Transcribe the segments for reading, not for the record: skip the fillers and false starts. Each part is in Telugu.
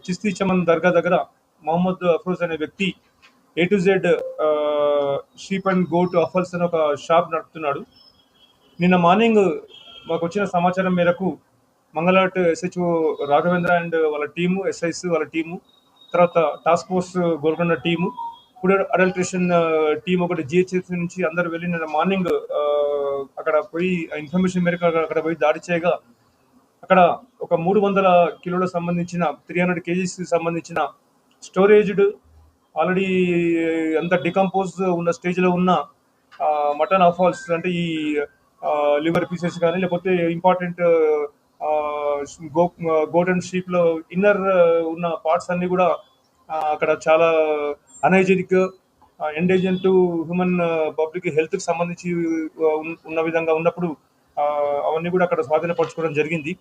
చిస్తీ చమన్ దర్గా దగ్గర మొహమ్మద్ అఫ్రోజ్ అనే వ్యక్తి A to Z sheep and goat offals అని ఒక షాప్ నడుపుతున్నాడు. నిన్న మార్నింగ్ మాకు వచ్చిన సమాచారం మేరకు మంగళాట్ SHO రాఘవేంద్ర అండ్ వాళ్ళ టీము, SIs వాళ్ళ టీము, తర్వాత task force Golconda team, food adulteration team ఒకటి GHS నుంచి అందరు వెళ్ళి నిన్న మార్నింగ్ అక్కడ పోయి ఇన్ఫర్మేషన్ మేరకు అక్కడ పోయి దాడి చేయగా అక్కడ ఒక 300 కిలోలకు సంబంధించిన 300 kgs సంబంధించిన స్టోరేజ్డ్ ఆల్రెడీ అంత డికంపోజ్ ఉన్న స్టేజ్లో ఉన్న మటన్ ఆఫాల్స్ అంటే ఈ లివర్ పీసెస్ కానీ లేకపోతే ఇంపార్టెంట్ గోట్ అండ్ షీప్లో ఇన్నర్ ఉన్న పార్ట్స్ అన్నీ కూడా అక్కడ చాలా అనైజెనిక్ ఎండేంజర్ టు హ్యూమన్ పబ్లిక్ హెల్త్కి సంబంధించి ఉన్న విధంగా ఉన్నప్పుడు అవన్నీ కూడా అక్కడ స్వాధీనపరచుకోవడం జరిగింది.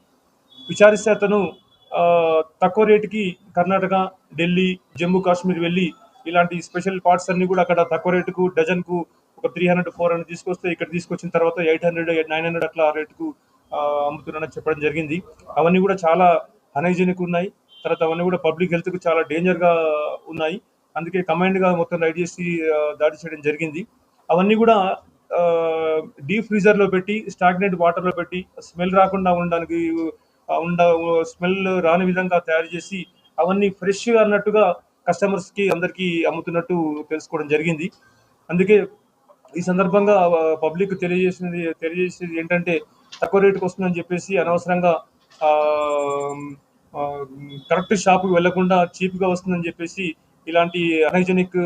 విచారిస్తే అతను తక్కువ రేటుకి కర్ణాటక, ఢిల్లీ, జమ్మూ కాశ్మీర్ వెళ్ళి ఇలాంటి స్పెషల్ పార్ట్స్ అన్ని కూడా అక్కడ తక్కువ రేటుకు డజన్కు ఒక 300-400 తీసుకొస్తే ఇక్కడ తీసుకొచ్చిన తర్వాత 800-900 అట్లా రేటుకు అమ్ముతున్నానని చెప్పడం జరిగింది. అవన్నీ కూడా చాలా అనైజెనిక్ ఉన్నాయి. తర్వాత అవన్నీ కూడా పబ్లిక్ హెల్త్కు చాలా డేంజర్గా ఉన్నాయి. అందుకే కమాండ్గా మొత్తం రైడ్ చేసి దాడి చేయడం జరిగింది. అవన్నీ కూడా డీప్ ఫ్రీజర్లో పెట్టి స్టాగ్నెంట్ వాటర్లో పెట్టి స్మెల్ రాకుండా ఉండడానికి స్మెల్ రాని విధంగా తయారు చేసి అవన్నీ ఫ్రెష్గా అన్నట్టుగా కస్టమర్స్కి అందరికీ అమ్ముతున్నట్టు తెలుసుకోవడం జరిగింది. అందుకే ఈ సందర్భంగా పబ్లిక్ తెలియజేసేది ఏంటంటే తక్కువ రేటుకు వస్తుందని చెప్పేసి అనవసరంగా కరెక్ట్ షాప్కి వెళ్లకుండా చీప్గా వస్తుందని చెప్పేసి ఇలాంటి అనైజెనిక్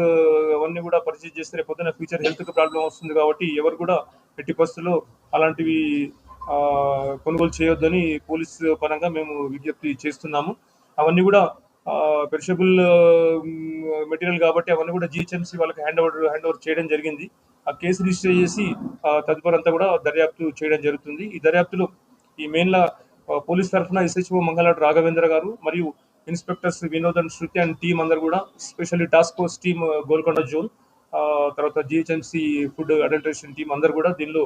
అవన్నీ కూడా పర్చేజ్ చేస్తే రేపొద్దున ఫ్యూచర్ హెల్త్కి ప్రాబ్లం వస్తుంది. కాబట్టి ఎవరు కూడా ఎట్టి పరిస్థితుల్లో అలాంటివి కొనుగోలు చేయొద్దని పోలీస్ పరంగా మేము విజ్ఞప్తి చేస్తున్నాము. అవన్నీ కూడా పెరిషబుల్ మెటీరియల్ కాబట్టి అవన్నీ కూడా GHMC వాళ్ళకి హ్యాండ్ ఓవర్ చేయడం జరిగింది. ఆ కేసు రిజిస్టర్ చేసి తదుపరంతా కూడా దర్యాప్తు చేయడం జరుగుతుంది. ఈ దర్యాప్తులో ఈ మెయిన్లా పోలీస్ తరఫున SHO మంగళాట్ రాఘవేంద్ర గారు మరియు inspectors Vinod and Shruti and team అందరు కూడా specially task force team Golconda zone, తర్వాత GHMC ఫుడ్ అడల్ట్రేషన్ టీం అందరు కూడా దీనిలో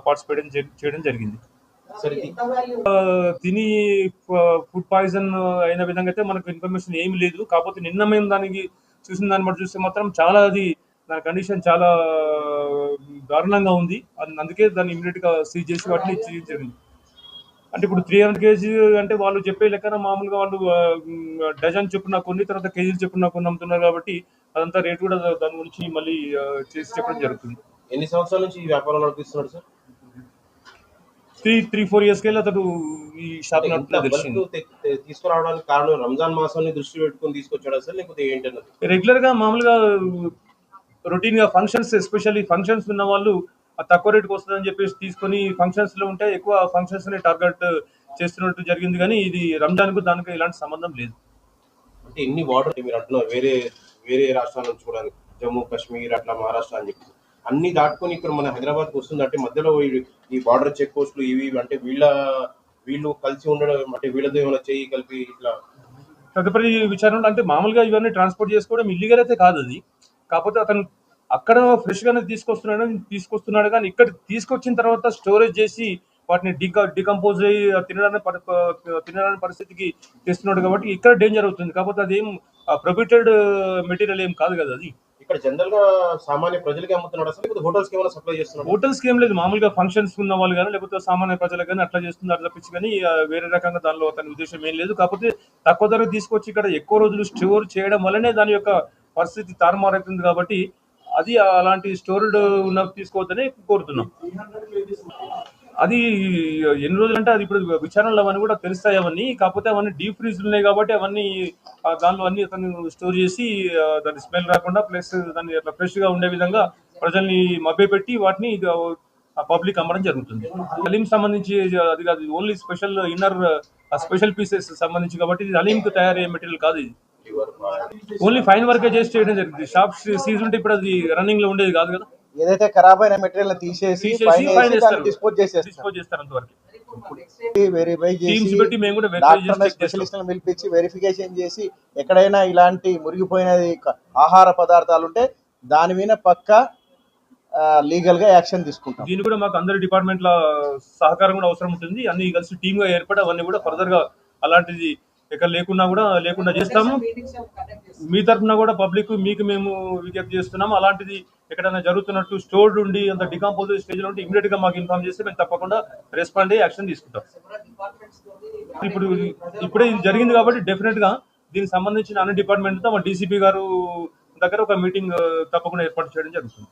పార్టిసిపేట్ చేయడం జరిగింది. తిని ఫుడ్ పాయిజన్ అయిన విధంగా అయితే మనకు ఇన్ఫర్మేషన్ ఏమి లేదు. కాకపోతే నిన్న మేము దానికి చూసిన దాన్ని బట్టి చూస్తే మాత్రం చాలా దాని కండిషన్ చాలా దారుణంగా ఉంది. అందుకే దాన్ని ఇమీడియట్గా సీజ్ చేసి వాటిని జరిగింది. అంటే ఇప్పుడు 300 kg అంటే వాళ్ళు చెప్పే లెక్కన మామూలుగా వాళ్ళు డజన్ చొప్పున కొన్ని, తర్వాత కేజీలు చొప్పున కొన్ని అమ్ముతున్నారు కాబట్టి అదంతా రేటు కూడా దాని గురించి మళ్ళీ చేసి చెప్పడం జరుగుతుంది. ఎన్ని సంవత్సరాల నుంచి ఈ వ్యాపారం నడిపిస్తున్నాడు సార్? 3-4 years కెళ్ళి అతడు ఈ షాప్ తీసుకురావడానికి కారణం రంజాన్ మాసాన్ని దృష్టి పెట్టుకుని తీసుకొచ్చాడా సార్, లేకపోతే ఏంటన్నది? రెగ్యులర్ గా మామూలుగా రొటీన్ గా ఫంక్షన్స్, ఎస్పెషల్లీ ఫంక్షన్స్ ఉన్న వాళ్ళు తక్కువ రేటుకు వస్తుందని చెప్పేసి తీసుకొని ఫంక్షన్స్ లో ఉంటే ఎక్కువ ఫంక్షన్స్ ని టార్గెట్ చేస్తున్నట్టు జరిగింది. కానీ ఇది రంజాన్ కు దానికి ఎలాంటి సంబంధం లేదు. అంటే ఎన్ని బార్డర్ మీరు అంటున్నారు వేరే రాష్ట్రాల నుంచి కూడా, జమ్మూ కాశ్మీర్ అట్లా మహారాష్ట్ర అని చెప్పి అన్ని దాటుకొని ఇక్కడ మన హైదరాబాద్కి వస్తుంది. అంటే మధ్యలో ఈ బార్డర్ చెక్ పోస్టులు ఇవి అంటే వీళ్ళు కలిసి ఉండడం అంటే వీళ్ళతో ఏమైనా చేయి కలిపి ఇట్లా తదుపరి విచారణలో అంటే మామూలుగా ఇవన్నీ ట్రాన్స్పోర్ట్ చేసుకోవడం ఇల్లీగల్ అయితే కాదు అది. కాకపోతే అతను అక్కడ ఫ్రెష్ గానే తీసుకొస్తున్నాడు కానీ ఇక్కడ తీసుకొచ్చిన తర్వాత స్టోరేజ్ చేసి వాటిని డికంపోజ్ అయ్యి తినడానికి పరిస్థితికి తెస్తున్నాడు కాబట్టి ఇక్కడ డేంజర్ అవుతుంది. కాకపోతే అదేం ప్రొహిబిటెడ్ మెటీరియల్ ఏం కాదు కదా అది. ఇక్కడ జనరల్ గా సామాన్య ప్రజలకి అమ్ముతున్నాడు అసలు, లేకపోతే హోటల్స్ కి ఏమైనా సప్లై చేస్తున్నాడు? హోటల్స్ కి ఏం లేదు, మామూలుగా ఫంక్షన్స్ ఉన్న వాళ్ళు కానీ లేకపోతే సామాన్య ప్రజలకు కానీ అట్లా చేస్తున్నారు తప్పించి కానీ వేరే రకంగా దానిలో అతని ఉద్దేశం ఏం లేదు. కాకపోతే తక్కువ ధర తీసుకొచ్చి ఇక్కడ ఎక్కువ రోజులు స్టోర్ చేయడం వల్లనే దాని యొక్క పరిస్థితి తారుమారైతుంది. కాబట్టి అది అలాంటి స్టోర్డ్ ఉన్న తీసుకోవద్దని కోరుతున్నాం. అది ఎన్ని రోజులు అంటే అది ఇప్పుడు విచారణలో అవన్నీ కూడా తెలుస్తాయి అవన్నీ. కాకపోతే అవన్నీ డీప్ ఫ్రీజ్ ఉన్నాయి కాబట్టి అవన్నీ దానిలో అన్ని అతను స్టోర్ చేసి దాని స్మెల్ రాకుండా ప్లస్ దాన్ని అట్లా ఫ్రెష్ గా ఉండే విధంగా ప్రజల్ని మభ్యపెట్టి వాటిని పబ్లిక్ అమ్మడం జరుగుతుంది. హలీం సంబంధించి అది కాదు, only special inner special pieces సంబంధించి కాబట్టి ఇది హలీం కు తయారయ్యే మెటీరియల్ కాదు. ఇది ఓన్లీ ఫైన్ వర్క్ చేసి చేయడం జరిగింది. షాప్ సీజ్ ఉంటే ఇప్పుడు అది రన్నింగ్ లో ఉండేది కాదు కదా. ఏదైతే ఖరాబ్ అయిన మెటీరియల్ తీసేసి డిస్పోజ్ చేస్తారు అంతవరకు. వెరిఫై చేసి స్పెషలిస్టులను పిలిపించి వెరిఫికేషన్ చేసి ఎక్కడైనా ఇలాంటి మురిగిపోయినది ఆహార పదార్థాలు ఉంటే దాని మీద పక్కా లీగల్ గా యాక్షన్ తీసుకుంటాం. దీని కూడా మాకు అందరి డిపార్ట్మెంట్ల సహకారం కూడా అవసరం ఉంటుంది. అన్ని కలిసి టీమ్ గా ఏర్పడి అవన్నీ కూడా ఫర్దర్ గా అలాంటిది ఇక్కడ లేకుండా చేస్తాము. మీ తరఫున కూడా పబ్లిక్ మీకు మేము విజ్ఞప్తి చేస్తున్నాము. అలాంటిది ఎక్కడైనా జరుగుతున్నట్టు స్టోర్డ్ ఉండి అంత డికంపోజ్ స్టేజ్ లో ఉంటే ఇమీడియట్ గా మాకు ఇన్ఫార్మ్ చేస్తే మేము తప్పకుండా రెస్పాండ్ అయ్యి యాక్షన్ తీసుకుంటాం. ఇప్పుడే ఇది జరిగింది కాబట్టి డెఫినెట్ గా దీనికి సంబంధించిన అన్ని డిపార్ట్మెంట్ తో మా డీసీపీ గారు దగ్గర ఒక మీటింగ్ తప్పకుండా ఏర్పాటు చేయడం జరుగుతుంది.